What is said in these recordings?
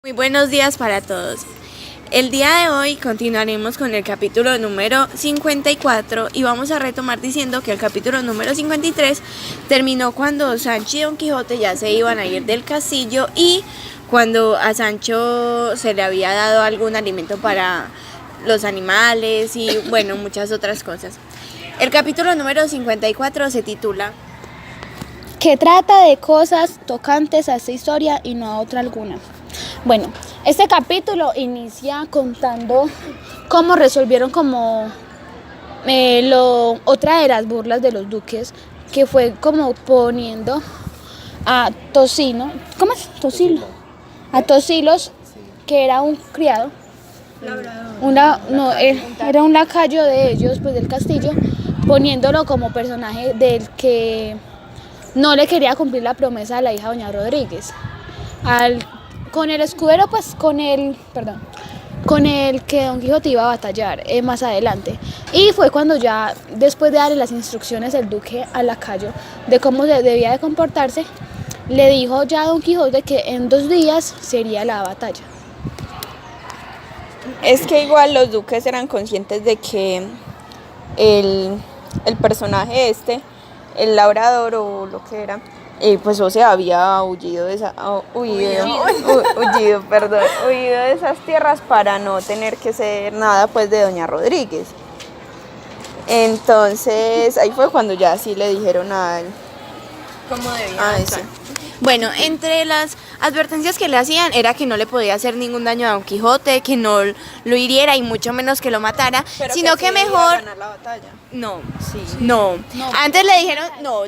Muy buenos días para todos. El día de hoy continuaremos con el capítulo número 54 y vamos a retomar diciendo que el capítulo número 53 terminó cuando Sancho y Don Quijote ya se iban a ir del castillo y cuando a Sancho se le había dado algún alimento para los animales y bueno, muchas otras cosas. El capítulo número 54 se titula que trata de cosas tocantes a esta historia y no a otra alguna. Bueno, este capítulo inicia contando cómo resolvieron otra de las burlas de los duques, que fue como poniendo a Tocino, ¿cómo es? Tocino. A Tosilos, que era un criado, era un lacayo de ellos, pues del castillo, poniéndolo como personaje del que no le quería cumplir la promesa de la hija doña Rodríguez. Con el escudero, pues con el que Don Quijote iba a batallar más adelante. Y fue cuando ya, después de darle las instrucciones el duque al lacayo de cómo se debía de comportarse, le dijo ya a Don Quijote que en 2 días sería la batalla. Es que igual los duques eran conscientes de que el personaje el labrador o lo que era, pues o sea, había huido de esas tierras para no tener que ser nada pues de doña Rodríguez. Entonces ahí fue cuando ya sí le dijeron a él cómo debía actuar. Bueno, entre las advertencias que le hacían era que no le podía hacer ningún daño a Don Quijote, que no lo hiriera y mucho menos que lo matara, pero sino que mejor ganar la batalla. No. Antes le dijeron, no,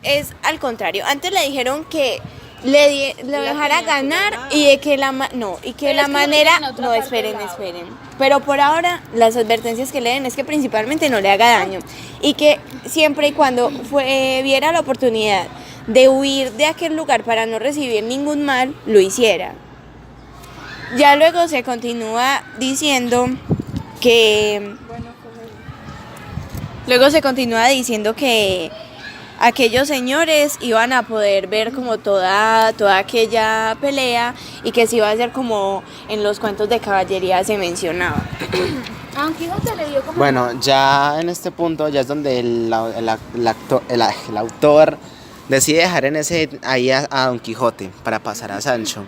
es al contrario. Antes le dijeron que lo dejara ganar y de que la manera, esperen. Pero por ahora las advertencias que le den es que principalmente no le haga daño y que siempre y cuando viera la oportunidad de huir de aquel lugar para no recibir ningún mal, lo hiciera. Ya luego se continúa diciendo que aquellos señores iban a poder ver como toda aquella pelea y que se iba a hacer como en los cuentos de caballería se mencionaba. Bueno, ya en este punto ya es donde el autor decide dejar ahí a Don Quijote para pasar a Sancho,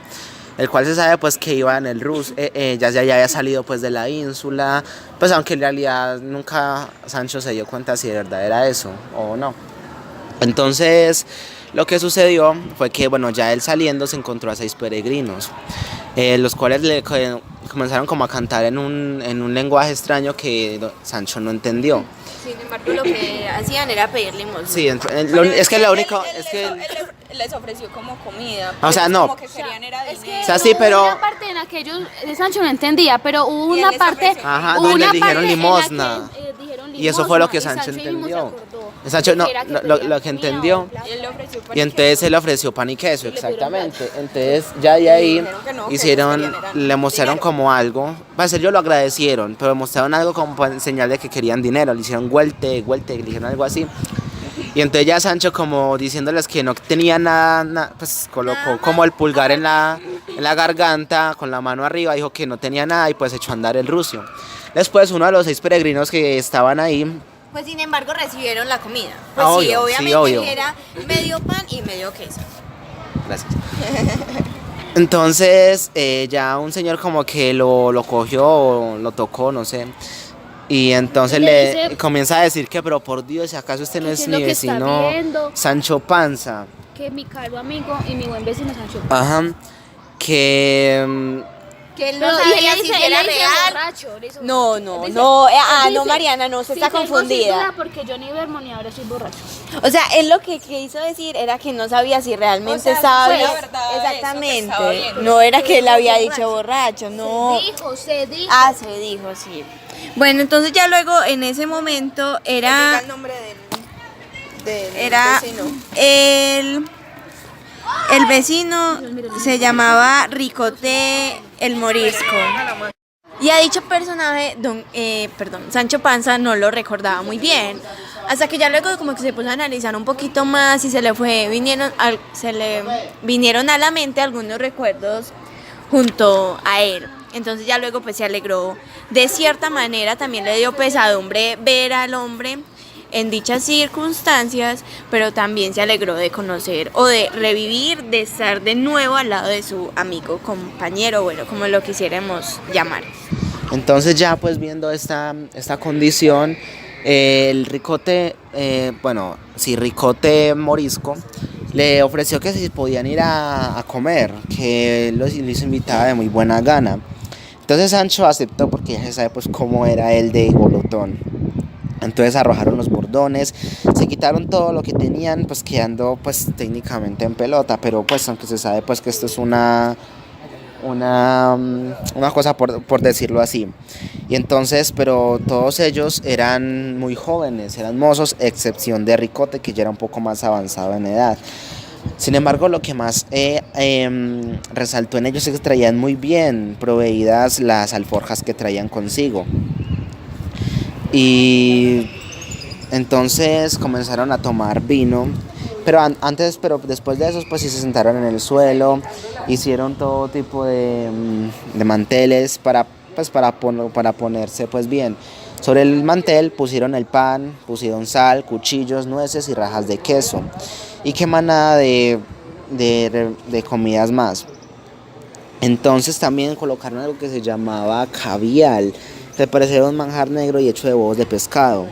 el cual se sabe pues que iba en el Rus, ya había salido pues de la ínsula, pues aunque en realidad nunca Sancho se dio cuenta si de verdad era eso o no. Entonces lo que sucedió fue que bueno, ya él saliendo se encontró a 6 peregrinos, los cuales le comenzaron como a cantar en un lenguaje extraño que Sancho no entendió. Sin embargo, lo que hacían era pedir limosna. Sí, Él les ofreció como comida. O sea, no. Como que querían era dinero. O sea, sí, pero una parte en la que Sancho no entendía, pero hubo una parte donde les dijeron limosna. Y eso fue lo que Sancho entendió. Sancho no, lo que entendió. Y entonces él le ofreció pan y queso, exactamente. Entonces ya de ahí le mostraron como algo. Pues ellos lo agradecieron, pero mostraron algo como en señal de que querían dinero. Le hicieron vuelte, le dijeron algo así. Y entonces ya Sancho, como diciéndoles que no tenía nada, pues colocó como el pulgar en la garganta, con la mano arriba, dijo que no tenía nada y pues echó a andar el rucio. Después uno de los 6 peregrinos que estaban ahí, pues sin embargo recibieron la comida. Pues obviamente era medio pan y medio queso. Gracias. Entonces ya un señor como que lo cogió, lo tocó, no sé. Y entonces le comienza a decir que, pero por Dios, ¿acaso usted no es mi vecino Sancho Panza? Que mi caro amigo y mi buen vecino Sancho Panza. Ajá. Que él no sabía si era real. No, Mariana, no, se está confundida. Porque yo ni vermo ni ahora soy borracho. O sea, él lo que quiso decir era que no sabía si realmente estaba bien. Exactamente. No era que él había dicho borracho, no. Se dijo. Ah, se dijo, sí. Bueno, entonces ya luego en ese momento era el nombre del vecino. El vecino se llamaba Ricote el Morisco. Y a dicho personaje, Sancho Panza no lo recordaba muy bien. Hasta que ya luego como que se puso a analizar un poquito más y se le vinieron a la mente algunos recuerdos junto a él. Entonces ya luego pues se alegró de cierta manera, también le dio pesadumbre ver al hombre en dichas circunstancias, pero también se alegró de conocer o de revivir, de estar de nuevo al lado de su amigo, compañero, bueno, como lo quisiéramos llamar. Entonces ya pues viendo esta condición, el Ricote, Ricote Morisco, le ofreció que si podían ir a comer, que él los invitaba de muy buena gana. Entonces Sancho aceptó porque ya se sabe pues cómo era él de golotón. Entonces arrojaron los bordones, se quitaron todo lo que tenían, pues quedando pues técnicamente en pelota, pero pues aunque se sabe pues que esto es una cosa por decirlo así. Y entonces, pero todos ellos eran muy jóvenes, eran mozos, excepción de Ricote, que ya era un poco más avanzado en edad. Sin embargo, lo que más resaltó en ellos es que traían muy bien proveídas las alforjas que traían consigo. Y entonces comenzaron a tomar vino, pero después de eso pues sí se sentaron en el suelo, hicieron todo tipo de manteles para ponerse pues bien. Sobre el mantel pusieron el pan, pusieron sal, cuchillos, nueces y rajas de queso, y qué manada de comidas más. Entonces también colocaron algo que se llamaba cavial, que parecía un manjar negro y hecho de huevos de pescado.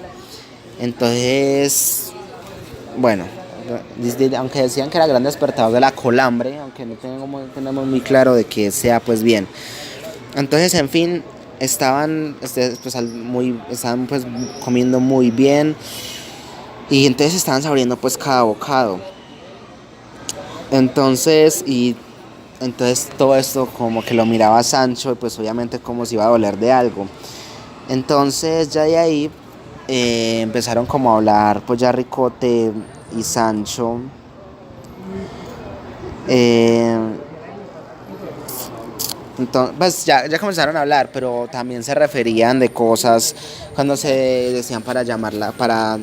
Entonces, bueno, aunque decían que era gran despertador de la colambre, aunque no tenemos muy claro de que sea pues bien. Entonces, en fin, estaban pues comiendo muy bien, y entonces estaban saboreando pues cada bocado. Entonces todo esto como que lo miraba Sancho, y pues obviamente como si iba a doler de algo. Entonces ya de ahí empezaron como a hablar pues ya Ricote y Sancho. Entonces, pues ya comenzaron a hablar, pero también se referían de cosas cuando se decían para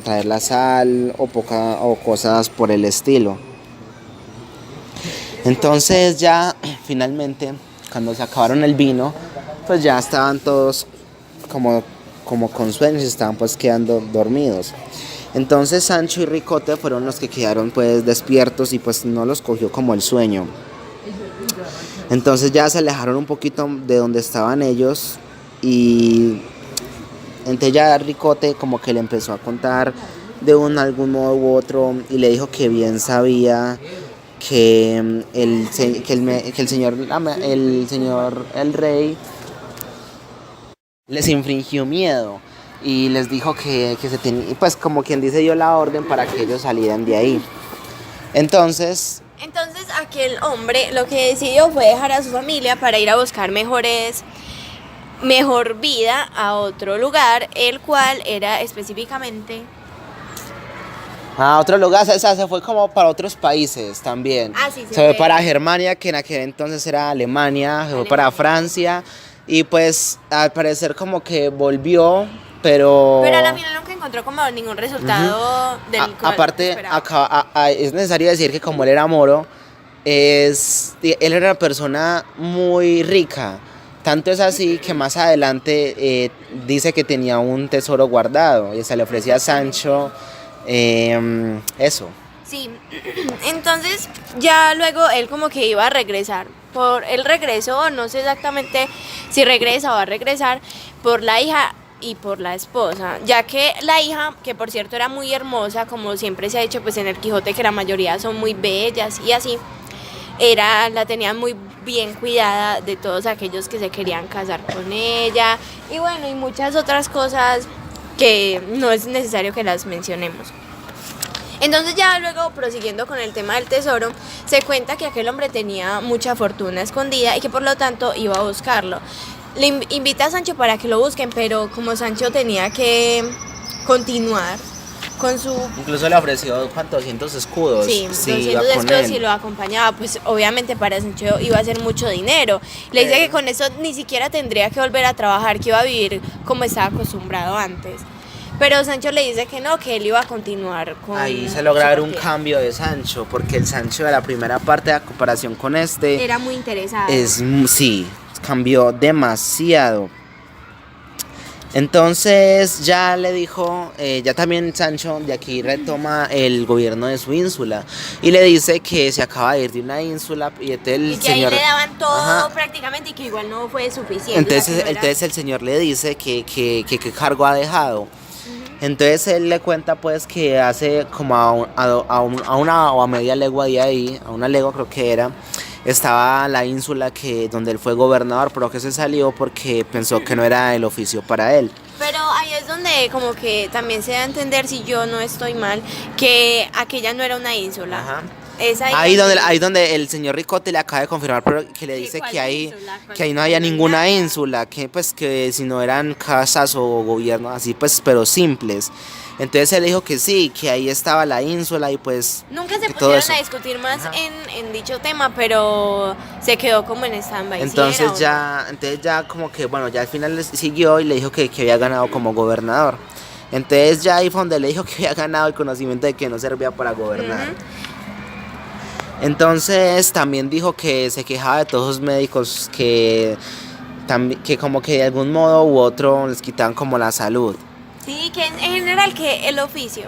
traer la sal o cosas por el estilo. Entonces ya finalmente, cuando se acabaron el vino, pues ya estaban todos como con sueños y estaban pues quedando dormidos. Entonces Sancho y Ricote fueron los que quedaron pues despiertos, y pues no los cogió como el sueño. Entonces ya se alejaron un poquito de donde estaban ellos, y entonces ya Ricote como que le empezó a contar de algún modo u otro, y le dijo que bien sabía que el rey les infringió miedo, y les dijo que se tenía, pues como quien dice, dio la orden para que ellos salieran de ahí. Entonces aquel hombre lo que decidió fue dejar a su familia para ir a buscar mejor vida a otro lugar, el cual era específicamente a otro lugar, o sea, se fue como para otros países también. Sí, se fue para Germania, que en aquel entonces era Alemania, se fue para Francia, y pues al parecer como que volvió, pero a la final nunca encontró como ningún resultado del aparte, es necesario decir que como él era moro, él era una persona muy rica. Tanto es así que más adelante dice que tenía un tesoro guardado, y se le ofrecía a Sancho eso. Sí, entonces ya luego él como que iba a regresar. Él regresó, no sé exactamente si regresa o va a regresar, por la hija y por la esposa, ya que la hija, que por cierto era muy hermosa, como siempre se ha dicho pues en el Quijote, que la mayoría son muy bellas y así, la tenían muy bien cuidada de todos aquellos que se querían casar con ella, y bueno, y muchas otras cosas que no es necesario que las mencionemos. Entonces ya luego, prosiguiendo con el tema del tesoro, se cuenta que aquel hombre tenía mucha fortuna escondida y que por lo tanto iba a buscarlo. Le invita a Sancho para que lo busquen, pero como Sancho tenía que continuar con su... Incluso le ofreció 200 escudos. Sí, 200 escudos y lo acompañaba, pues obviamente para Sancho iba a ser mucho dinero. Le dice que con eso ni siquiera tendría que volver a trabajar, que iba a vivir como estaba acostumbrado antes. Pero Sancho le dice que no, que él iba a continuar con... Ahí se logra su ver un partida. cambio de Sancho, porque el Sancho de la primera parte a comparación con este Era muy interesado. sí, cambió demasiado. Entonces ya le dijo, ya también Sancho de aquí retoma el gobierno de su ínsula y le dice que se acaba de ir de una ínsula y entonces el Y que señor... ahí le daban todo Ajá. prácticamente y que igual no fue suficiente. Entonces, o sea, que no era- entonces el señor le dice que qué cargo ha dejado. Entonces él le cuenta pues que hace como a una o a media legua de ahí, a una legua creo que era, estaba la ínsula que donde él fue gobernador, pero que se salió porque pensó que no era el oficio para él. Pero ahí es donde como que también se da a entender, si yo no estoy mal, que aquella no era una ínsula. Ajá. Es Ahí donde el señor Ricote le acaba de confirmar, pero que le dice ¿cuál que ahí, ínsula? ¿Cuál que ahí no había ínsula? ninguna ínsula, que pues que si no eran casas o gobiernos así pues pero simples. Entonces él dijo que sí, que ahí estaba la ínsula y pues Nunca se que todo pusieron eso. a discutir más en dicho tema, pero se quedó como en stand-by. ¿Sí Entonces era o no? entonces ya como que bueno, ya al final siguió y le dijo que había ganado como gobernador. Entonces ya ahí fue donde le dijo que había ganado el conocimiento de que no servía para gobernar. Entonces también dijo que se quejaba de todos los médicos que como que de algún modo u otro les quitaban como la salud. Sí, que en general que el oficio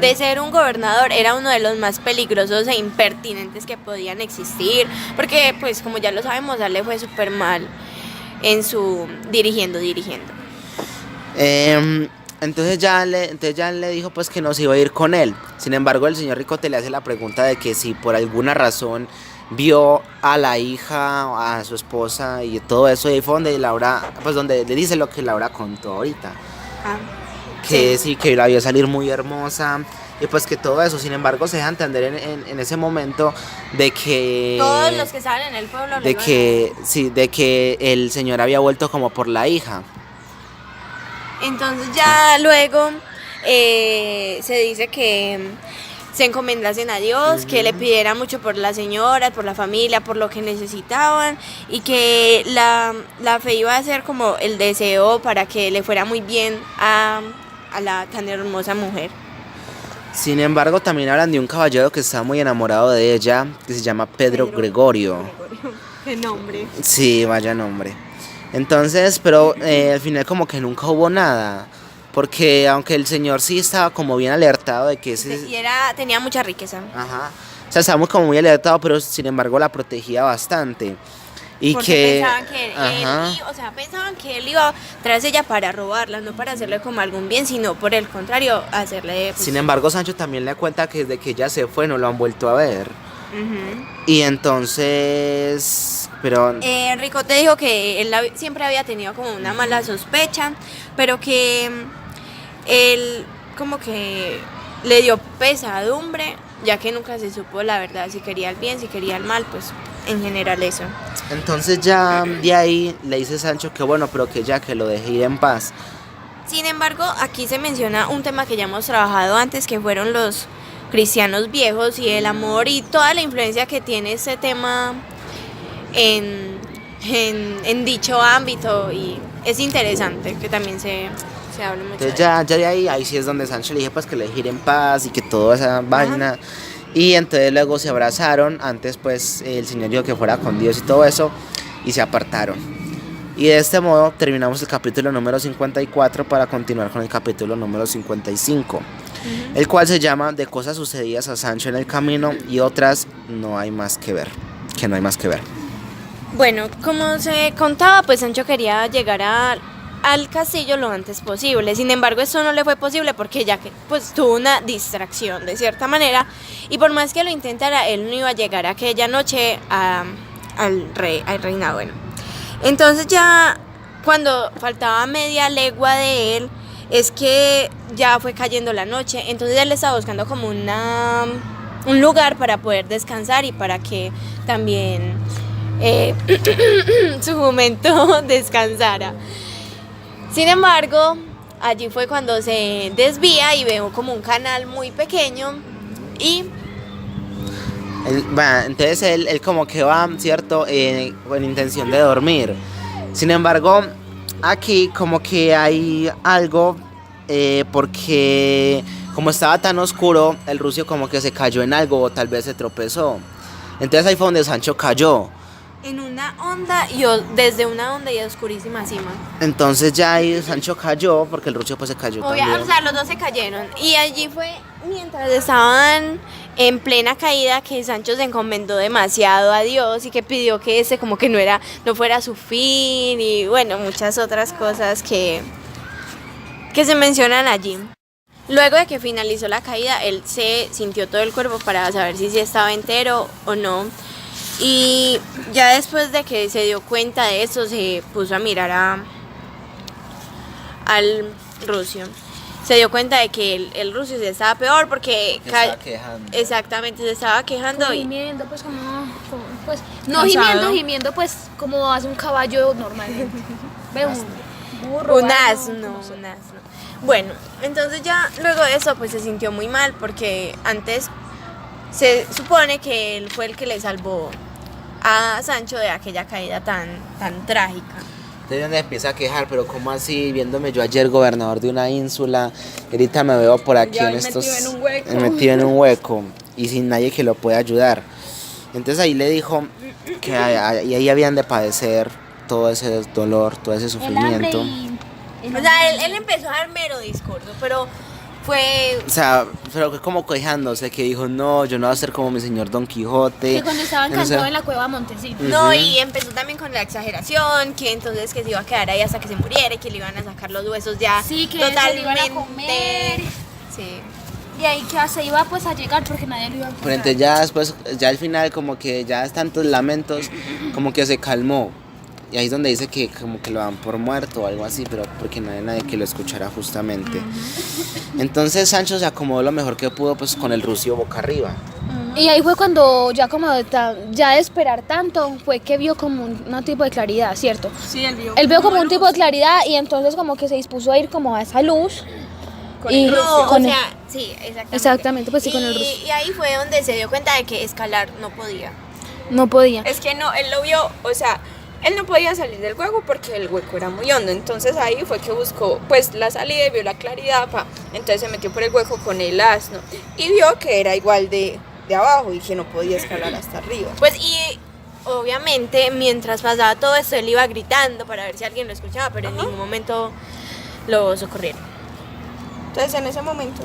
de ser un gobernador era uno de los más peligrosos e impertinentes que podían existir, porque pues como ya lo sabemos, a él le fue súper mal en su dirigiendo. Entonces ya le dijo pues que no se iba a ir con él. Sin embargo, el señor Ricote le hace la pregunta de que si por alguna razón vio a la hija, a su esposa y todo eso, y ahí fue donde Laura, pues donde le dice lo que Laura contó ahorita. Que sí, que la vio salir muy hermosa y pues que todo eso. Sin embargo, se deja entender en ese momento de que... Todos los que estaban en el pueblo de que sí, de que el señor había vuelto como por la hija. Entonces ya luego se dice que se encomendasen a Dios, que le pidiera mucho por las señoras, por la familia, por lo que necesitaban y que la fe iba a ser como el deseo para que le fuera muy bien a la tan hermosa mujer. Sin embargo, también hablan de un caballero que está muy enamorado de ella, que se llama Pedro Gregorio. Qué nombre. Sí, vaya nombre. Entonces, pero al final como que nunca hubo nada, porque aunque el señor sí estaba como bien alertado de que ese... Y tenía mucha riqueza. Ajá. O sea, estábamos como muy alertados, pero sin embargo la protegía bastante. Y Porque que... pensaban que pensaban que él iba tras ella para robarla, no para hacerle como algún bien, sino por el contrario, hacerle... pues, Sin embargo, Sancho también le cuenta que desde que ella se fue no lo han vuelto a ver. Y entonces... Pero... Rico te dijo que él siempre había tenido como una mala sospecha, pero que él como que le dio pesadumbre, ya que nunca se supo la verdad, si quería el bien, si quería el mal, pues en general eso. Entonces ya de ahí le dice Sancho que bueno, pero que ya que lo deje ir en paz. Sin embargo, aquí se menciona un tema que ya hemos trabajado antes, que fueron los cristianos viejos y el amor y toda la influencia que tiene ese tema en dicho ámbito, y es interesante que también se hable mucho Entonces de ya de ahí sí es donde Sancho le dije pues que le deje ir en paz y que toda esa vaina. Y entonces luego se abrazaron, antes pues el señor dijo que fuera con Dios y todo eso, y se apartaron. Y de este modo terminamos el capítulo número 54 para continuar con el capítulo número 55, el cual se llama De cosas sucedidas a Sancho en el camino y otras no hay más que ver, que no hay más que ver. Bueno, como se contaba, pues Sancho quería llegar al castillo lo antes posible. Sin embargo, eso no le fue posible porque ya que pues tuvo una distracción de cierta manera, y por más que lo intentara, él no iba a llegar aquella noche al reinado. Bueno, entonces ya cuando faltaba media legua de él, es que ya fue cayendo la noche. Entonces él estaba buscando como un lugar para poder descansar y para que también su momento descansara. Sin embargo, allí fue cuando se desvía y veo como un canal muy pequeño y... Entonces él como que va, ¿cierto? Con intención de dormir. Sin embargo, aquí como que hay algo porque como estaba tan oscuro, el rucio como que se cayó en algo o tal vez se tropezó. Entonces ahí fue donde Sancho cayó. En una onda desde una onda y oscurísima cima. Entonces ya ahí Sancho cayó porque el rucio pues se cayó también. O sea, los dos se cayeron. Y allí fue mientras estaban en plena caída que Sancho se encomendó demasiado a Dios y que pidió que ese como que no fuera su fin y bueno, muchas otras cosas que se mencionan allí. Luego de que finalizó la caída, él se sintió todo el cuerpo para saber si estaba entero o no. Y ya después de que se dio cuenta de eso, se puso a mirar al rucio. Se dio cuenta de que el rucio se estaba peor porque... Se estaba quejando. Exactamente, se estaba quejando. Gimiendo, pues pues, no gimiendo, pues como hace un caballo normalmente. Ve un burro. Un asno. Bueno, entonces ya luego de eso pues se sintió muy mal porque antes se supone que él fue el que le salvó a Sancho de aquella caída tan trágica. Entonces donde empieza a quejar, pero ¿cómo así? Viéndome yo ayer gobernador de una ínsula, ahorita me veo por aquí metido en un hueco y sin nadie que lo pueda ayudar. Entonces ahí le dijo que ahí habían de padecer todo ese dolor, todo ese sufrimiento. O sea, él empezó a dar mero discurso, pero fue... O sea, pero como quejándose, que dijo, no, yo no voy a ser como mi señor Don Quijote. Que cuando estaba encantado en la cueva Montecito. No, y empezó también con la exageración, que entonces que se iba a quedar ahí hasta que se muriera y que le iban a sacar los huesos ya sí, que totalmente... se le iban a comer. Sí. Y ahí que se iba pues a llegar porque nadie lo iba a encontrar. Pero entonces ya después, ya al final como que ya es tantos lamentos, como que se calmó. Y ahí es donde dice que como que lo dan por muerto o algo así, pero porque no hay nadie que lo escuchara justamente. Entonces Sancho se acomodó lo mejor que pudo pues con el rucio boca arriba. Y ahí fue cuando ya como ya de esperar tanto, fue que vio como un tipo de claridad, ¿cierto? Sí, él vio como un tipo de claridad y entonces como que se dispuso a ir como a esa luz. Sí, exactamente, pues sí, con el rucio. Y ahí fue donde se dio cuenta de que escalar no podía. No podía. Es que no, él lo vio, o sea, él no podía salir del hueco porque el hueco era muy hondo, entonces ahí fue que buscó pues la salida y vio la claridad, entonces se metió por el hueco con el asno y vio que era igual de abajo y que no podía escalar hasta arriba. Pues y obviamente mientras pasaba todo esto él iba gritando para ver si alguien lo escuchaba, pero en ningún momento lo socorrieron. Entonces en ese momento...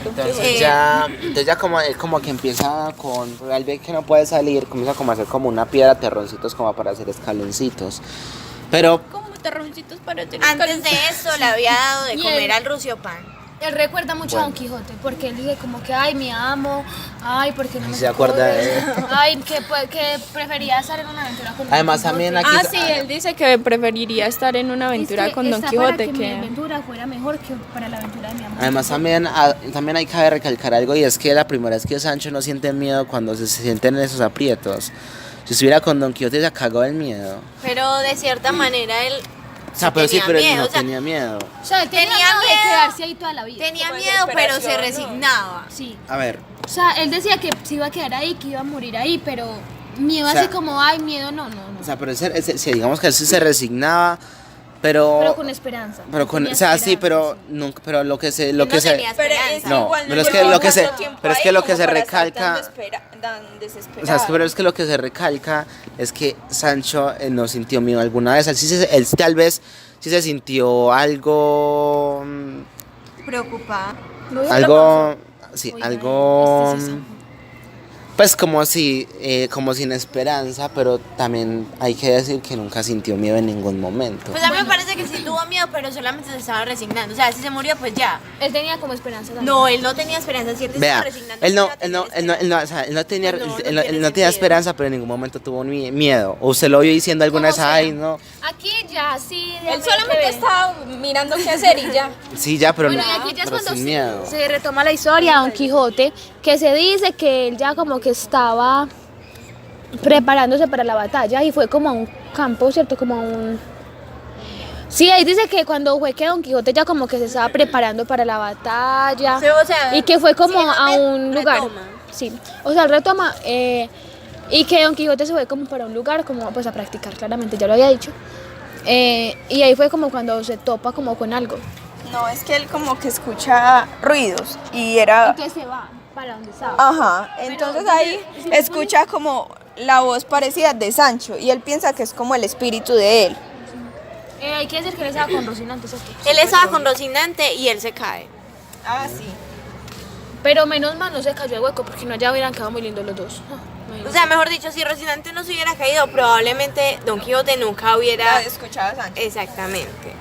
Entonces ya como que empieza al ver que no puede salir, comienza como a hacer como una piedra, terroncitos como para hacer escaloncitos. Pero Como terroncitos para hacer Antes de eso le había dado de comer al rucio pan. Él recuerda mucho a Don Quijote, porque él dice como que, ay, mi amo, ay, porque no me se acuerda de él. Ay, que prefería estar en una aventura con Además Don Quijote. también aquí... sí, él dice que preferiría estar en una aventura con Don Quijote para que mi aventura fuera mejor que para la aventura de mi amor. Además también hay que recalcar algo y es que la primera vez que Sancho no siente miedo cuando se sienten en esos aprietos. Si estuviera con Don Quijote se cagó del miedo. Pero de cierta manera él... O sea, pero tenía pero él miedo, no o sea, tenía miedo. O sea, él tenía tenía miedo de miedo. quedarse ahí toda la vida. Tenía Como miedo, pero se desesperación, resignaba. Sí. A ver, O sea, él decía que se iba a quedar ahí, que iba a morir ahí, pero miedo O sea, así como, ay, miedo, no. o sea, pero digamos que él sí se resignaba, pero con esperanza. pero con, Tenía o sea, sí, esperanza, pero nunca, pero lo que se No tenía Pero esperanza. es No, igual pero es que llevaba lo que se- tanto tiempo pero es ahí que lo como que se para estar recalca- tan desesperado. O sea, pero es que lo que se recalca es que Sancho no sintió miedo alguna vez. Él tal vez sí se sintió algo. Preocupada. Algo. Sí, Oiga, algo. este sí Pues como si, como sin esperanza, pero también hay que decir que nunca sintió miedo en ningún momento. Pues a mí me parece que sí tuvo miedo, pero solamente se estaba resignando. O sea, si se murió, pues ya. Él tenía como esperanza también. No, él no tenía esperanza, ¿cierto? Vea, Se estaba resignando. él no, sin él no, tener él no, él no, o sea, él no tenía, No, no él tiene no tenía sentido. esperanza, pero en ningún momento tuvo miedo. O usted lo vio diciendo alguna vez, Como sea. ay, no. Aquí ya, sí. Él solamente estaba mirando qué hacer y ya. Sí, ya, pero Bueno, no, y aquí ya es pero cuando sin miedo. se retoma la historia de Don Quijote, que se dice que él ya como que estaba preparándose para la batalla y fue como a un campo, ¿cierto? Como a un... Sí, ahí dice que cuando fue que Don Quijote ya como que se estaba preparando para la batalla Sí, o sea, y que fue como sí, a un lugar. retoma. Sí, o sea, él retoma y que Don Quijote se fue como para un lugar como pues a practicar, claramente, ya lo había dicho. Y ahí fue como cuando se topa como con algo. No, es que él como que escucha ruidos y era... Entonces se va para donde estaba. Ajá, entonces ahí escucha como la voz parecida de Sancho y él piensa que es como el espíritu de él. Hay que decir que él estaba con Rocinante, ¿cierto? Él estaba con Rocinante y él se cae. Ah, sí. Pero menos mal no se cayó el hueco porque no ya hubieran quedado muy lindos los dos. O sea, mejor dicho, si Rocinante no se hubiera caído, probablemente Don Quijote nunca hubiera... escuchaba a Sancho. Exactamente.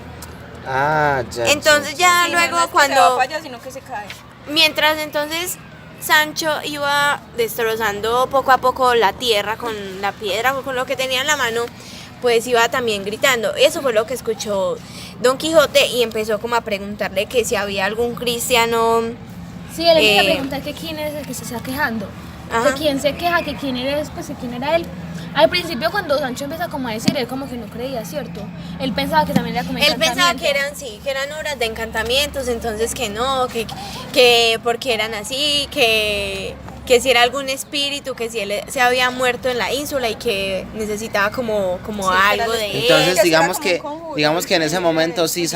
Ah, ya. Entonces ya Sí, luego no es que cuando... se va para allá, sino que se cae. Mientras entonces Sancho iba destrozando poco a poco la tierra con la piedra o con lo que tenía en la mano, pues iba también gritando. Eso fue lo que escuchó Don Quijote y empezó como a preguntarle que si había algún cristiano. Sí, él empieza a preguntar que quién es el que se está quejando. Ajá. Que quién se queja, que quién eres, pues que quién era él. Al principio cuando Sancho empieza como a decir, él como que no creía, ¿cierto? Él pensaba que también era como Él pensaba encantamiento. que eran obras de encantamientos, entonces que no, que porque eran así, que si era algún espíritu, que si él se había muerto en la ínsula y que necesitaba como algo de él. Entonces que digamos era como que un conjuro, digamos que en ese momento sí,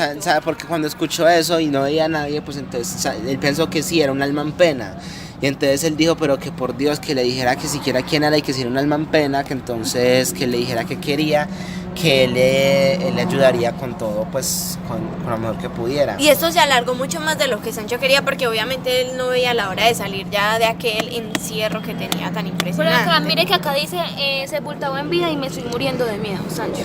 porque cuando escuchó eso y no veía a nadie, pues entonces él pensó que sí, era un alma en pena. Y entonces él dijo, pero que por Dios, que le dijera que siquiera quién era y que si era un alma en pena, que entonces que le dijera que quería, que él le ayudaría con todo, pues con lo mejor que pudiera. Y esto se alargó mucho más de lo que Sancho quería porque obviamente él no veía la hora de salir ya de aquel encierro que tenía tan Por impresionante. acá, mire que acá dice sepultado en vida y me estoy muriendo de miedo, Sancho.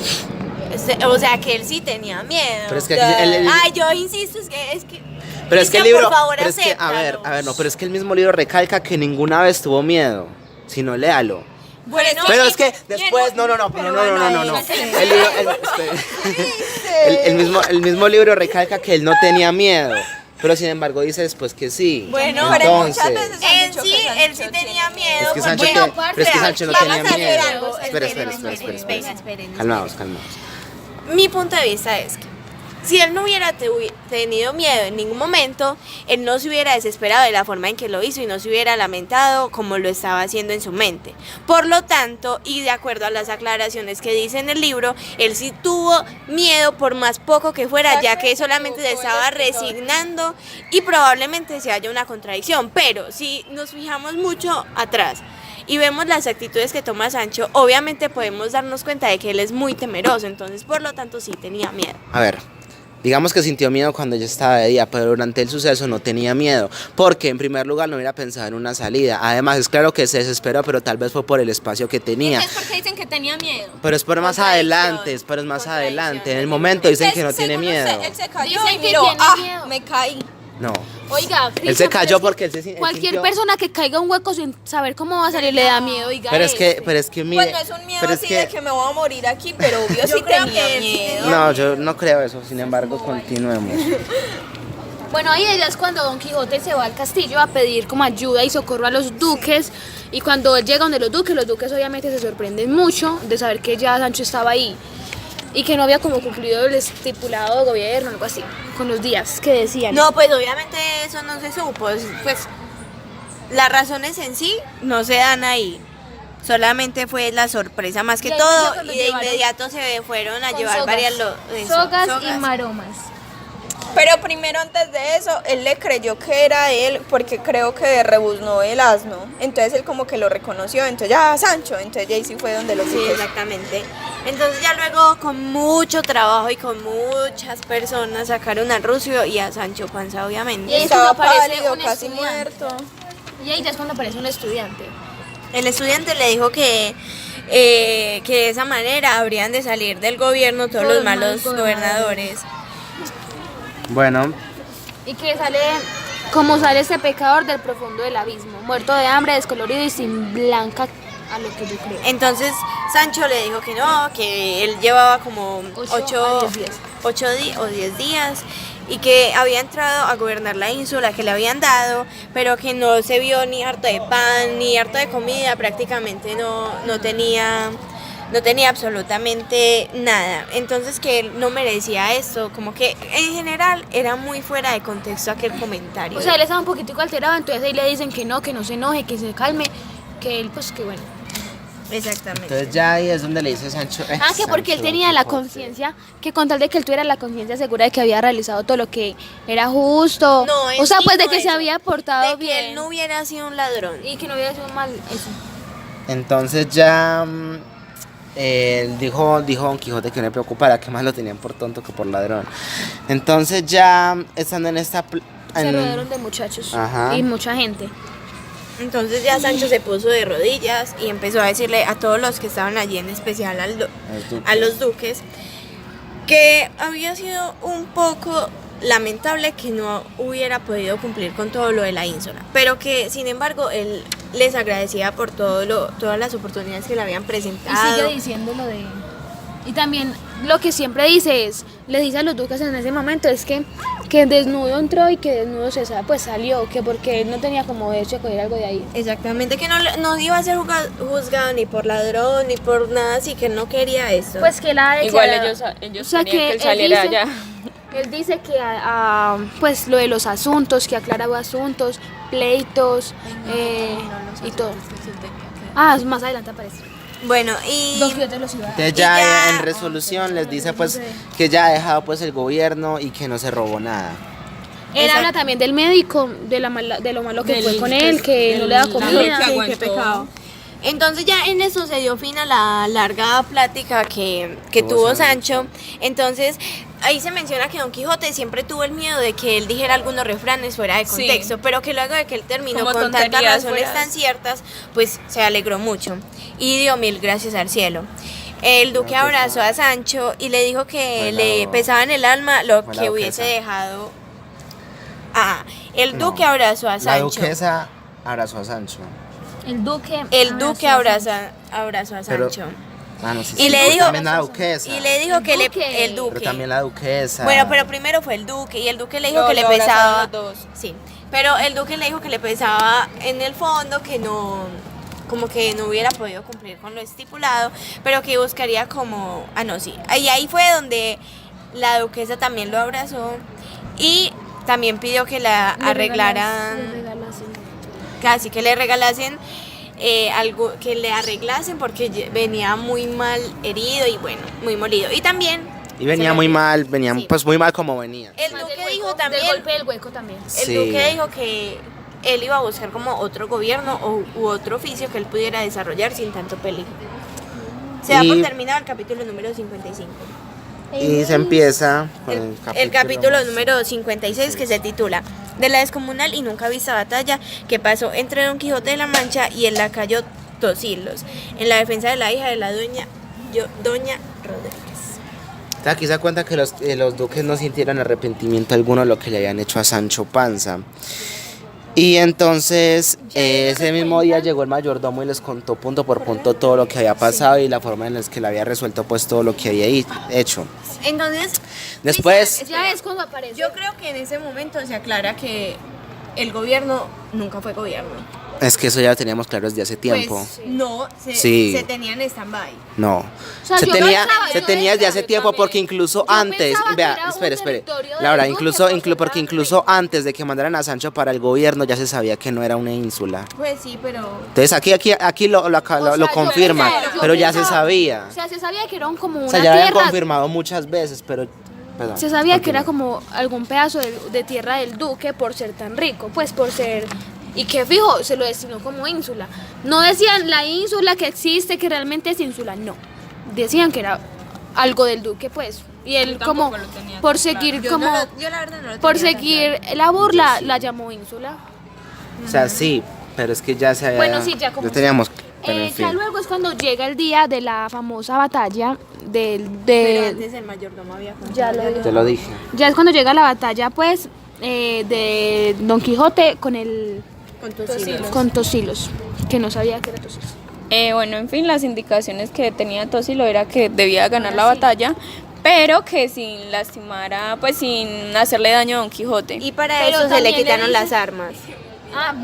O sea que él sí tenía miedo. Pero es que aquí Ay, yo insisto, es que pero es que el Cristian, libro, por favor, pero es que, acéptalo. a ver, no, pero es que el mismo libro recalca que ninguna vez tuvo miedo, sino léalo. Bueno, Pero es que después, no. El libro, el mismo libro recalca que él no tenía miedo, pero sin embargo dice después que sí. Bueno, pero entonces, muchas veces han en dicho sí, que Sancho él sí tenía miedo. es que Sancho, Bueno, pero es que Sancho no vamos tenía a hacer miedo. algo. Esperen. Calmaos. Mi punto de vista es que si él no hubiera tenido miedo en ningún momento, él no se hubiera desesperado de la forma en que lo hizo y no se hubiera lamentado como lo estaba haciendo en su mente. Por lo tanto, y de acuerdo a las aclaraciones que dice en el libro, él sí tuvo miedo por más poco que fuera, ya que solamente se estaba resignando y probablemente se haya una contradicción. Pero si nos fijamos mucho atrás y vemos las actitudes que toma Sancho, obviamente podemos darnos cuenta de que él es muy temeroso, entonces por lo tanto sí tenía miedo. A ver, digamos que sintió miedo cuando ya estaba de día, pero durante el suceso no tenía miedo, porque en primer lugar no hubiera pensado en una salida. Además, es claro que se desesperó, pero tal vez fue por el espacio que tenía. Es porque dicen que tenía miedo. Pero es por más adelante, En el momento dicen que no tiene miedo. Él se cayó Dicen y que miró, tiene miedo. me caí. No. Oiga, Él se Cristian, cayó pero es porque que él cualquier sintió- persona que caiga en un hueco sin saber cómo va a salir le da miedo, oiga. Pero es que mire, Pues no es un miedo pero es así que- de que me voy a morir aquí, pero obvio sí tenía miedo. No, yo no creo eso, sin embargo, continuemos. Bueno, ahí ya es cuando Don Quijote se va al castillo a pedir como ayuda y socorro a los duques. Y cuando él llega donde los duques obviamente se sorprenden mucho de saber que ya Sancho estaba ahí. Y que no había como cumplido el estipulado gobierno, algo así, con los días que decían. No, pues obviamente eso no se supo, pues las razones en sí no se dan ahí. Solamente fue la sorpresa más que Y ahí todo ya cuando y de llevaron inmediato se fueron a con llevar sogas. varias Sogas y maromas. Pero primero antes de eso, él le creyó que era él porque creo que rebuznó el asno. Entonces él como que lo reconoció, entonces ya Sancho, entonces ya ahí sí fue donde lo Sí, supo. exactamente. Entonces ya luego con mucho trabajo y con muchas personas sacaron a Rucio y a Sancho Panza, obviamente. Y ahí Estaba cuando aparece pálido, un casi estudiante. muerto. Y ahí ya es cuando aparece un estudiante. El estudiante le dijo que de esa manera habrían de salir del gobierno todos los malos gobernadores. Bueno, Y que como sale ese pecador del profundo del abismo, muerto de hambre, descolorido y sin blanca, a lo que yo creo. Entonces Sancho le dijo que no, que él llevaba como 8 a 10 días. 8 o 10 días y que había entrado a gobernar la ínsula, que le habían dado, pero que no se vio ni harto de pan, ni harto de comida, prácticamente no tenía absolutamente nada. Entonces que él no merecía esto, como que en general era muy fuera de contexto aquel comentario. O sea, él estaba un poquitico alterado, entonces ahí le dicen que no se enoje, que se calme, que él, pues que bueno. Exactamente. Entonces ya ahí es donde le dice Sancho. Que porque él Sancho, tenía la Quijote. conciencia, que con tal de que él tuviera la conciencia segura de que había realizado todo lo que era justo, No, o sea, sí, pues de no que se eso. había portado De que bien él no hubiera sido un ladrón. y que no hubiera sido mal eso. Entonces ya él dijo Don Quijote que no le preocupara, que más lo tenían por tonto que por ladrón. Entonces ya estando en esta... Se rodearon de muchachos Ajá. y mucha gente. Entonces ya Sancho se puso de rodillas y empezó a decirle a todos los que estaban allí, en especial a los duques, que había sido un poco lamentable que no hubiera podido cumplir con todo lo de la ínsula, pero que sin embargo él les agradecía por todas las oportunidades que le habían Y presentado. sigue diciendo lo de... Y también lo que siempre dice es, le dice a los duques en ese momento es que desnudo entró y que desnudo pues salió, que porque él no tenía como derecho a coger algo de ahí. Exactamente, que no iba a ser juzgado ni por ladrón ni por nada, así que él no quería eso. Pues que la Igual ellos o sea, querían que él él saliera dice- allá. Él dice que pues lo de los asuntos, que aclaraba asuntos, pleitos y todo. Más adelante aparece. Bueno, y Don Quijote los iba a... Entonces Y ya, ya- en resolución les dice pues que ya ha dejado pues el gobierno y que no se robó nada. Él Exacto. habla también del médico, de lo malo que fue con él, que no le da comida. Sí, qué pecado. Entonces ya en eso se dio fin a la larga plática que tuvo Sancho. Entonces ahí se menciona que Don Quijote siempre tuvo el miedo de que él dijera algunos refranes fuera de Sí. contexto, pero que luego de que él terminó Como con tantas tonterías razones fuera. tan ciertas, pues se alegró mucho y dio mil gracias al cielo. El duque abrazó a Sancho y le dijo que Fue le la- pesaba en el alma lo fue la que hubiese duquesa. dejado. El No, duque abrazó a La Sancho. duquesa abrazó a Sancho. El duque... El duque abrazó a Pero- Sancho. No, sí, Y sí, le pero dijo, también la duquesa. y le dijo que duque. el duque. Pero también la duquesa. Bueno, pero primero fue el duque y el duque le dijo Lo- que le lo abrazaron pesaba. los dos. Sí, pero el duque le dijo que le pesaba en el fondo, que no, como que no hubiera podido cumplir con lo estipulado, pero que buscaría como, no, sí. Y ahí fue donde la duquesa también lo abrazó y también pidió que la arreglaran, casi que le regalasen algo, que le arreglasen porque venía muy mal herido y bueno, muy molido. Y también Y venía se muy le- mal, venía Sí. pues muy mal como venía. El duque dijo también, Del golpe del hueco también. el Sí. duque dijo que él iba a buscar como otro gobierno u otro oficio que él pudiera desarrollar sin tanto peligro. Se da por Y- terminado el capítulo número 55. Y se empieza con El capítulo número 56 que se titula De la descomunal y nunca vista batalla que pasó entre Don Quijote de la Mancha y el lacayo Tosilos en la defensa de la hija de la doña Rodríguez. Aquí se da cuenta que los duques no sintieron arrepentimiento alguno de lo que le habían hecho a Sancho Panza. Y entonces ese mismo día llegó el mayordomo y les contó punto por punto todo lo que había pasado y la forma en la que le había resuelto pues todo lo que había hecho. Entonces, Después, Ya es cuando aparece. yo creo que en ese momento se aclara que el gobierno nunca fue gobierno. es que eso ya lo teníamos claro desde hace tiempo. Pues, no, Sí. se tenían en stand-by. No, O sea, se yo tenía, pensaba, se yo tenía desde pensaba, hace yo tiempo también. porque incluso Yo antes, pensaba que vea, era un espere, territorio del Laura, duque incluso, por porque ser incluso antes de que mandaran a Sancho para el gobierno ya se sabía que no era una ínsula. Pues sí, pero Entonces aquí lo O sea, confirma, yo pero ya se pensaba- sabía. O sea, se sabía que era como una O sea, ya lo habían tierra. confirmado muchas veces, pero... perdón, Se sabía que era continúa. como algún pedazo de tierra del duque por ser tan rico, pues por ser... Y que fijo, se lo destinó como ínsula. No decían la ínsula que existe, que realmente es ínsula, no. Decían que era algo del duque, pues. Y él como tampoco lo tenía por tan seguir yo, como... yo la verdad no lo Por tenía tan seguir la burla, la llamó ínsula. O sea, sí, pero es que ya se había... Bueno, sí, ya como lo teníamos, pero en Ya fin. luego es cuando llega el día de la famosa batalla Pero de antes el mayordomo había contado. ya lo Te lo dije. ya es cuando llega la batalla, pues, de Don Quijote con Tosilos, que no sabía que era Tosilos. Bueno, en fin, las indicaciones que tenía Tosilo era que debía ganar la batalla, pero que sin lastimar pues sin hacerle daño a Don Quijote. Y para Pero eso se le también le quitaron dice- las armas.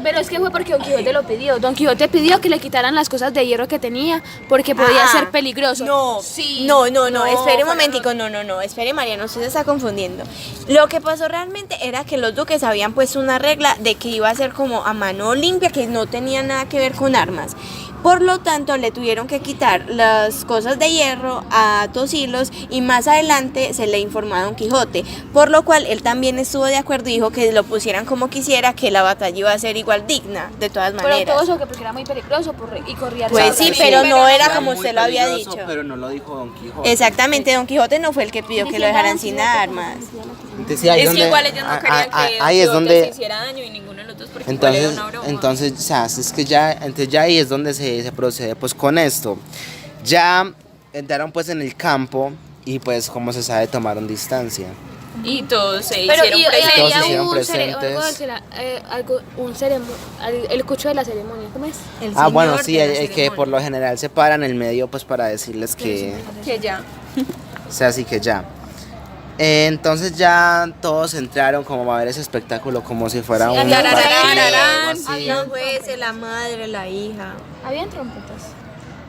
Pero es que fue porque Don Quijote lo pidió. Don Quijote pidió que le quitaran las cosas de hierro que tenía porque podía ser peligroso. No, Sí. no, No, espere un fue momentico, no, espere Mariano, usted se está confundiendo. Lo que pasó realmente era que los duques habían puesto una regla de que iba a ser como a mano limpia, que no tenía nada que ver con armas. Por lo tanto, le tuvieron que quitar las cosas de hierro a Tosilos y más adelante se le informó a Don Quijote, por lo cual él también estuvo de acuerdo y dijo que lo pusieran como quisiera, que la batalla iba a ser igual digna, de todas maneras. Pero todo eso que porque era muy peligroso y corría Pues riesgo. sí, pero no era Era como muy usted lo había peligroso, dicho. Pero no lo dijo Don Quijote. Exactamente, Don Quijote no fue el que pidió que lo dejaran sin armas. Entonces, sí, ahí Es donde- que igual ellos no querían que ahí es Don donde Quijote se hiciera daño y ninguno de los dos porque igual era una broma. entonces, o sea, es que ya, entonces ya ahí es donde se procede pues con esto. Ya entraron pues en el campo y pues como se sabe tomaron distancia. Y todos se Pero hicieron y presentes. Todos se había hicieron un presentes. el cucho de la ceremonia, ¿cómo es? El Bueno, señor sí, de la que ceremonia. por lo general se paran en el medio pues para decirles que, Que ya. o sea, así que ya. Entonces ya todos entraron como a ver ese espectáculo como si fuera un tarararán, partido, tararán. algo así. Había jueces, la madre, la hija. Habían trompetas.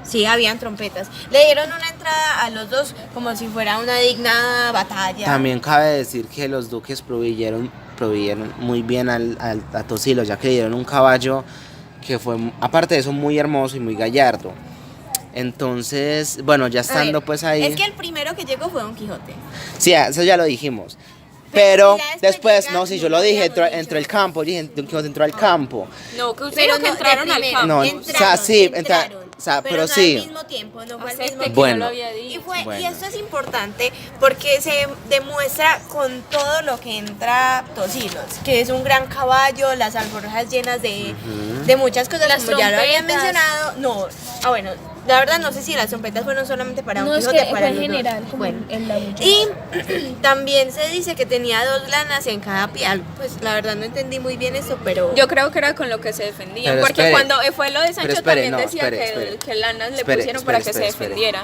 Sí, habían trompetas. Le dieron una entrada a los dos como si fuera una digna batalla. También cabe decir que los duques proveyeron muy bien a Tosilo, ya que le dieron un caballo que fue, aparte de eso, muy hermoso y muy gallardo. Entonces, bueno, ya estando pues ahí... Es que el primero que llegó fue Don Quijote. Sí, eso ya lo dijimos. Pero ya después después, llega, no, si no yo lo lo dije, habíamos entró el campo, yo dije, Don Quijote entró al campo. No, que ustedes Pero que no, entraron de al primero. campo. No, Entraron, o sea, sí, entraron, o sea, pero no sí. al mismo tiempo, no fue al Acepte mismo que tiempo. Bueno. no lo había Y, dicho. y esto es importante porque se demuestra con todo lo que entra Tosilos, que es un gran caballo, las alforjas llenas de muchas cosas, Las como ya lo habían trompetas. mencionado. No, bueno, la verdad no sé si las trompetas fueron solamente para Don No, es Quijote, que para fue en los dos. general, como Bueno. en la lucha. Y también se dice que tenía 2 lanas en cada pial. Pues la verdad no entendí muy bien eso, pero... Yo creo que era con lo que se defendían. Pero Porque espere. cuando fue lo de Sancho espere, también no, decía espere. que lanas le Espere, pusieron para que espere, se espere. defendiera.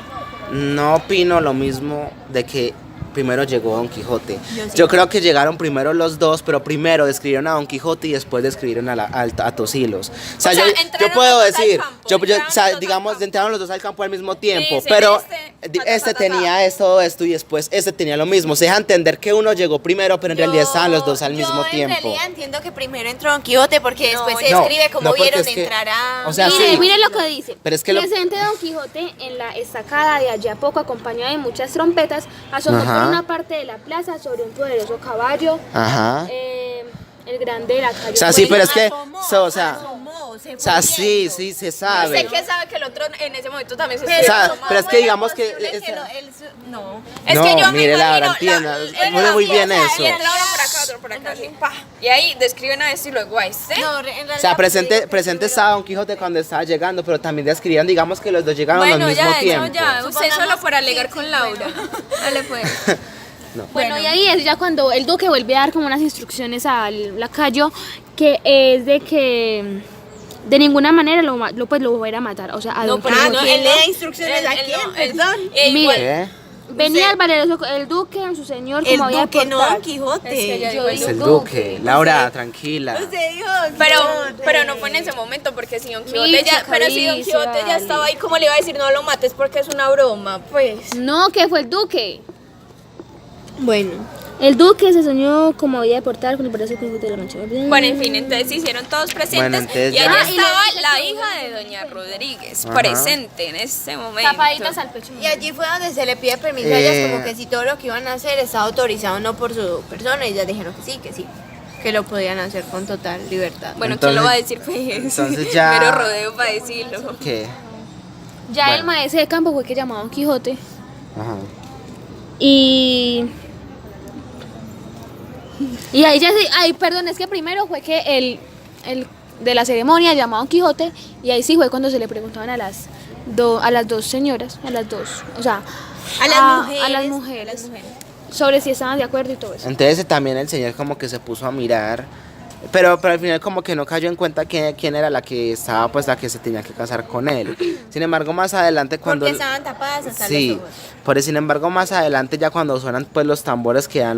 No opino lo mismo de que primero llegó Don Quijote. Yo sí. Yo creo que llegaron primero los dos, pero primero describieron a Don Quijote y después describieron a Tosilos. O sea, O sea, yo entraron puedo los dos al decir, campo, o entraron sea, los dos digamos, al campo. entraron los dos al campo al mismo tiempo, dicen, pero ta, ta, ta, ta. tenía todo esto y después este tenía lo mismo. Se deja entender que uno llegó primero, pero en realidad estaban los dos al mismo tiempo. Yo en realidad entiendo que primero entró Don Quijote porque después se no, describe cómo no, porque vieron es que- entrar a... o sea, Mire, sí. mire lo que dice. Pero es que lo- Presente Don Quijote en la estacada de allá a poco, acompañado de muchas trompetas, asomó por Ajá. una parte de la plaza sobre un poderoso caballo. Ajá. El grande de la calle. O sea, sí, pero es que, Asomó, o sea, asomó, se o sea, fue sí, viendo. sí, se sabe. Sé que sabe que el otro en ese momento también se Pero, estuvo sea, asomando. pero es que ¿cómo era digamos que posible esa- no. Es No, que yo me mire, Laura, imagino entienda, mueve muy bien eso. Y entra uno por acá, otro por acá, así, pa. Y ahí describen a este y luego a este. No, en realidad, O sea, presente primero- estaba Don Quijote cuando estaba llegando, pero también describían, digamos que los dos llegaron Bueno, al mismo ya, tiempo. eso ya. Usted Supongamos solo por que alegar sí, con sí, Laura. Dale pues. Bueno, y ahí es ya cuando el duque vuelve a dar como unas instrucciones al lacayo, que es de que de ninguna manera lo va a matar. O sea, a Don pero Quijote. no, él le da instrucciones a Él quién, no, él- perdón. Mire, ¿Qué? venía el valeroso, el duque, su señor, El como había de duque, no portar. Don Quijote. Es que ya Yo dijo Es digo el duque. duque. Laura, tranquila. Usted dijo Don Pero, Quijote. pero no fue en ese momento, porque si Don Quijote Micha, ya, pero si Don Caricia, Quijote ya vale. estaba ahí, ¿cómo le iba a decir no lo mates porque es una broma? Pues. No, que fue el duque. Bueno. El duque se soñó como había de portar con el brazo Quijote de la Mancha. Bueno, en fin, entonces se hicieron todos presentes Bueno, entonces y ya- allá Ah, y estaba le- la hija de Doña Rodríguez, Ajá. presente en ese momento. Tapaditas al pecho. Y allí fue donde se le pide permiso a ellas, como que si todo lo que iban a hacer estaba autorizado no por su persona, y ellas dijeron que sí, que lo podían hacer con total libertad. Bueno, Entonces- ¿quién lo va a decir? Pues entonces ya- Mero rodeo para decirlo. ¿Qué? Ya Bueno. el maestro de campo fue que llamó a Don Quijote Ajá. y ahí ya sí, ay, perdón, es que primero fue que el de la ceremonia llamó a Don Quijote y ahí sí fue cuando se le preguntaban a las dos señoras, a las dos, o sea, A las a mujeres. las mujeres, sobre si estaban de acuerdo y todo eso. Entonces también el señor como que se puso a mirar, pero al final como que no cayó en cuenta quién era la que estaba, pues la que se tenía que casar con él. Sin embargo, más adelante cuando... Porque estaban tapadas hasta Sí, los ojos. por eso, sin embargo, más adelante ya cuando suenan pues los tambores que dan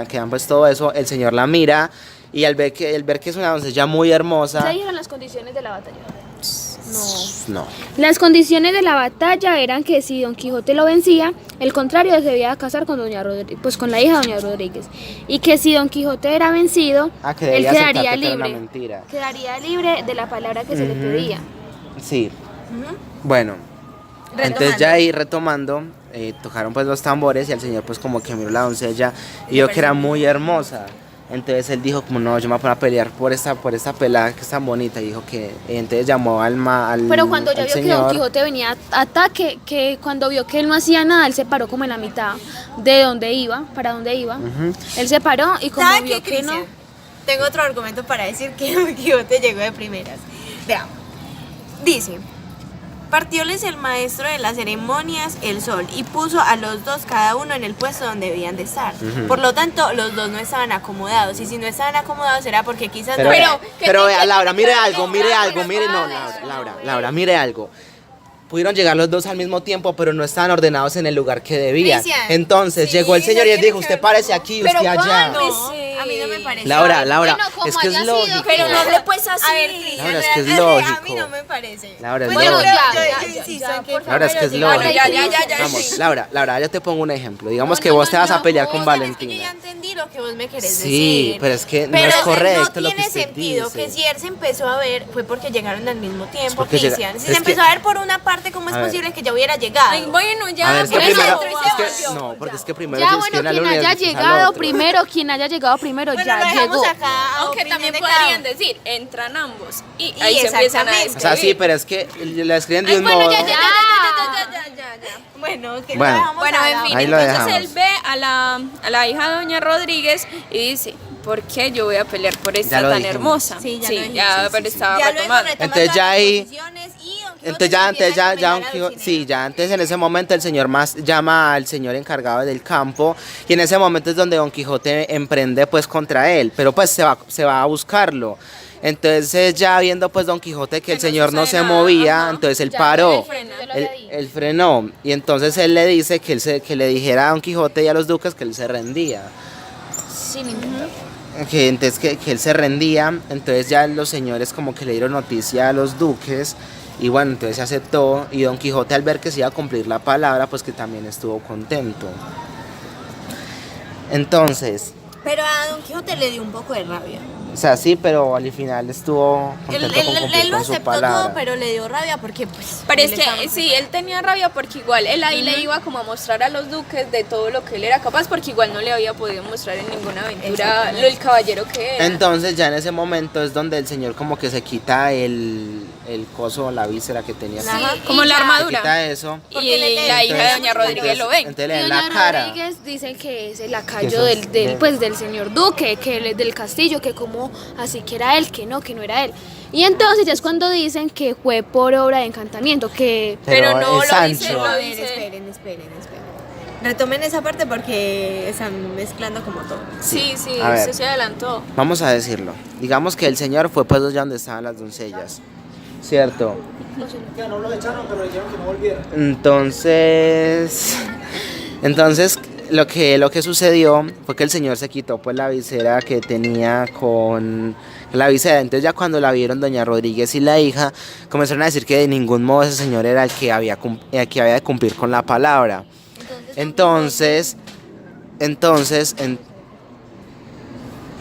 que dan pues todo eso, el señor la mira y al ver que es una doncella muy hermosa, ¿Se dijeron las condiciones de la batalla? no. Las condiciones de la batalla eran que si Don Quijote lo vencía, el contrario se debía casar con Doña Rodríguez, pues con la hija de Doña Rodríguez. Y que si Don Quijote era vencido, Que él debía aceptar quedaría que era una libre. mentira. Quedaría libre de la palabra que se le pedía. Sí, Bueno, entonces ya ahí retomando, tocaron pues los tambores y el señor pues como que miró la doncella y vio que era muy hermosa. Entonces él dijo como no, yo me voy a poner a pelear por esta pelada que es tan bonita. Y dijo que entonces llamó al Pero cuando ya al vio que señor. Don Quijote venía a ataque, que cuando vio que él no hacía nada, él se paró como en la mitad de donde iba, para donde iba. Él se paró y como ¿Sabe vio qué, que no... Cristian? Tengo otro argumento para decir que Don Quijote llegó de primeras. Veamos. Dice, partióles el maestro de las ceremonias el sol y puso a los dos cada uno en el puesto donde debían de estar. Por lo tanto, los dos no estaban acomodados. Y si no estaban acomodados era porque quizás Pero, no... pero vea, Laura, mire algo, no, Laura, mire algo. Pudieron llegar los dos al mismo tiempo, pero no estaban ordenados en el lugar que debían. Cristian, Entonces sí, llegó el señor y les dijo, tiene que usted ver párese con- aquí, Pero usted allá. No, a mí no me parece. Laura, Bueno, como es que es haya sido, lógico. Pero no hable pues así. A ver, Laura, es que es a lógico. mí no me parece. Laura, es Bueno, lógico. yo insisto en que... Laura, es que es Bueno, lógico. ya. Vamos, Sí. Laura, yo te pongo un ejemplo. Digamos que vos te vas a pelear con Es que yo ya Valentina. entendí lo que vos me querés Sí, decir. pero es que no Pero es correcto no lo que tiene usted sentido dice. que si él se empezó a ver fue porque llegaron al mismo tiempo, porque llega- Cristian. Si es se empezó que- a ver por una parte, ¿cómo es A ver. posible que ya hubiera llegado? Ay, bueno, ya. A ver, es que por eso primero, entró y es se que, volvió. no, porque es que primero Ya, tienes bueno, que ir al quien uno y haya después al llegado otro. primero, Bueno, ya lo dejamos llegó. acá a Aunque opinión también de cada podrían uno. decir, entran ambos. Y Y ahí se empiezan a exactamente. O sea, sí, pero es que la escriben de un bueno, modo. ya. Bueno, que Bueno. lo dejamos Bueno, a en la fin, Ahí lo entonces dejamos. él ve a la hija de Doña Rodríguez y dice, ¿por qué yo voy a pelear por esta Ya lo tan dijimos. hermosa? Sí, ya lo dijimos, ya, sí, pero sí, sí. estaba Ya luego retomando. retoma Entonces todas ya las ahí- posiciones y Don Quijote Entonces ya, empieza a Don nomenar a Quijote, Dulcinea. sí, ya antes en ese momento el señor más llama al señor encargado del campo y en ese momento es donde Don Quijote emprende pues contra él, pero pues se va a buscarlo. Entonces ya viendo pues Don Quijote que el no señor no sucede se nada, movía, ajá. entonces él Ya, paró, él frena, ya lo había dicho. él frenó y entonces él le dice que le dijera a Don Quijote y a los duques que él se rendía. Sin intentar. Entonces que él se rendía, entonces ya los señores como que le dieron noticia a los duques y bueno, entonces se aceptó y Don Quijote al ver que se iba a cumplir la palabra, pues que también estuvo contento. Entonces, Pero a Don Quijote le dio un poco de rabia. o sea, sí, pero al final estuvo Él, contento con cumplir él lo con su aceptó palabra. todo, pero le dio rabia porque pues... Pero es él que estaba- sí, él tenía rabia porque igual él ahí le iba como a mostrar a los duques de todo lo que él era capaz, porque igual no le había podido mostrar en ninguna aventura lo el caballero que era. Entonces ya en ese momento es donde el señor como que se quita el coso, la víscera que tenía. Ajá. Sí, como la Se armadura. quita eso. Y Porque le- la hija de entonces- Doña Rodríguez lo ve. Entonces le Y ven Doña la cara. Rodríguez dice que es el Que lacayo eso es de- del señor duque, que él es del castillo, que como así que era él, que no era él. Y entonces ya es cuando dicen que fue por obra de encantamiento, que Pero no es lo dice, Sancho. lo A ver, dice. esperen. Retomen esa parte porque están mezclando como todo. Sí, A ver. eso se adelantó. Vamos a decirlo. Digamos que el señor fue pues allá donde estaban las doncellas. ¿Cierto? Entonces lo que sucedió fue que el señor se quitó pues la visera que tenía con la visera. Entonces ya cuando la vieron Doña Rodríguez y la hija, comenzaron a decir que de ningún modo ese señor era el que había de cumplir con la palabra.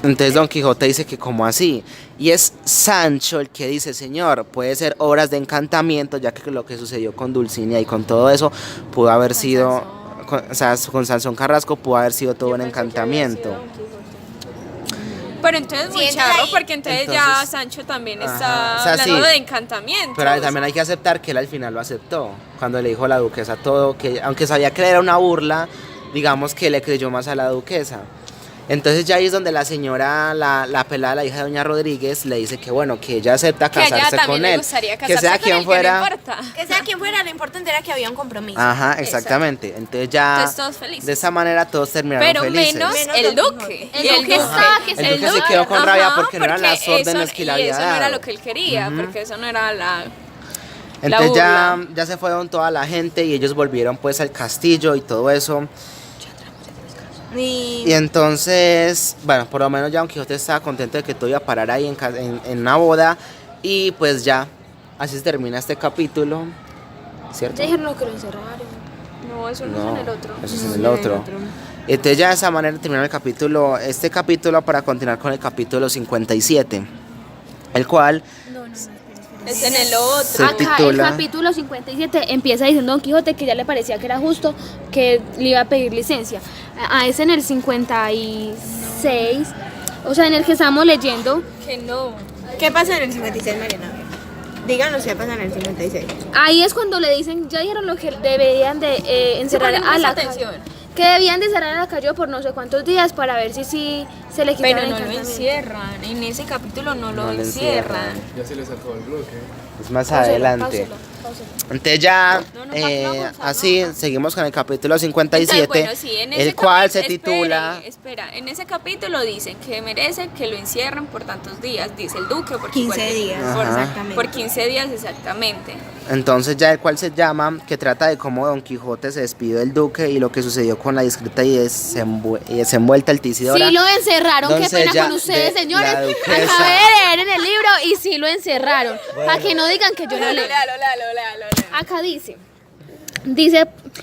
Entonces Don Quijote dice que como así, y es Sancho el que dice, señor, puede ser obras de encantamiento, ya que lo que sucedió con Dulcinea y con todo eso pudo haber sido, con Sansón Carrasco pudo haber sido todo un encantamiento. Pero entonces muy Sí, charro, ahí- porque entonces ya Entonces- Sancho también Ajá, está o sea, hablando sí. de encantamiento. Pero también hay que aceptar que él al final lo aceptó, cuando le dijo a la duquesa todo, que aunque sabía que era una burla, digamos que le creyó más a la duquesa. Entonces ya ahí es donde la señora, la pelada, la hija de Doña Rodríguez, le dice que bueno, que ella acepta que a ella casarse también con le él, gustaría que casarse sea con quien él, que fuera. no importa. Que sea quien fuera, lo importante era que había un compromiso. Ajá, exactamente. Entonces ya Entonces todos felices. de esa manera todos terminaron Pero felices. menos Menos el Don duque. Quijote. Y El duque estaba que se- El duque se quedó con rabia porque no eran las porque órdenes eso- que le y había eso no era dado. lo que él quería, porque eso no era la Entonces burla. ya se fueron toda la gente y ellos volvieron pues al castillo y todo eso. Y entonces, bueno, por lo menos ya Don Quijote estaba contento de que todo iba a parar ahí en una boda. Y pues ya, así se termina este capítulo, ¿cierto? ya dijeron que lo encerraron. No, eso no, No, es en el otro. eso es en el otro. Entonces ya de esa manera terminó este capítulo para continuar con el capítulo 57, el cual Es en el otro. Se Acá titula- el capítulo 57 empieza diciendo Don Quijote que ya le parecía que era justo que le iba a pedir licencia. Es en el 56, o sea, en el que estamos leyendo. Que no. ¿Qué pasa en el 56, Mariana? Díganos qué pasa en el 56. Ahí es cuando le dicen, ya dijeron lo que debían de encerrar Ponen a más la atención. que debían de encerrar a Lacayo por no sé cuántos días para ver si se le quitaba Pero el no lo encantamiento. encierran. En ese capítulo no lo No lo encierran. Ya se les acabó el bloque. Es más Páuselo, adelante. páuselo. Entonces ya, No, vamos a así, seguimos con el capítulo 57, Entonces, bueno, sí, en ese el cual se espere, titula... Espera, en ese capítulo dicen que merece que lo encierren por tantos días, dice el duque. Porque 15 igual- días, Ajá. exactamente. Por 15 días exactamente. Entonces ya el cual se llama, que trata de cómo Don Quijote se despidió del duque y lo que sucedió con la discreta y desenvuelta Altisidora. Sí lo encerraron, qué Entonces, pena ya con ustedes, de señores. la duquesa. Acabé de leer en el libro y sí lo encerraron. Para que no digan que yo no leo. Léalo. Acá dice,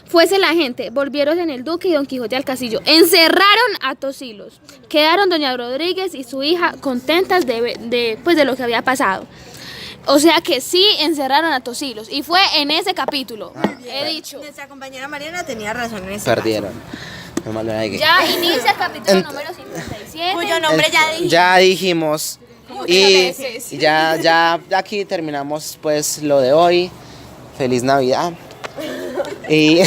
fuese la gente, volvieron en el duque y Don Quijote al castillo, encerraron a Tosilos, quedaron doña Rodríguez y su hija contentas pues de lo que había pasado. O sea que sí encerraron a Tosilos y fue en ese capítulo, he dicho. Nuestra compañera Mariana tenía razón en ese Perdieron. No me olvidé que- Ya inicia el capítulo número 57. Cuyo nombre ya dije. Ya dijimos. veces. Y ya aquí terminamos pues lo de hoy. Feliz Navidad. Y,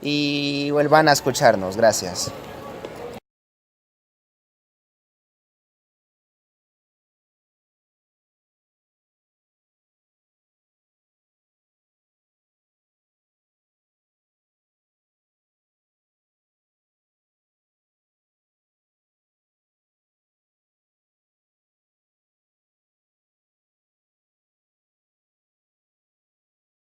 y vuelvan a escucharnos. Gracias.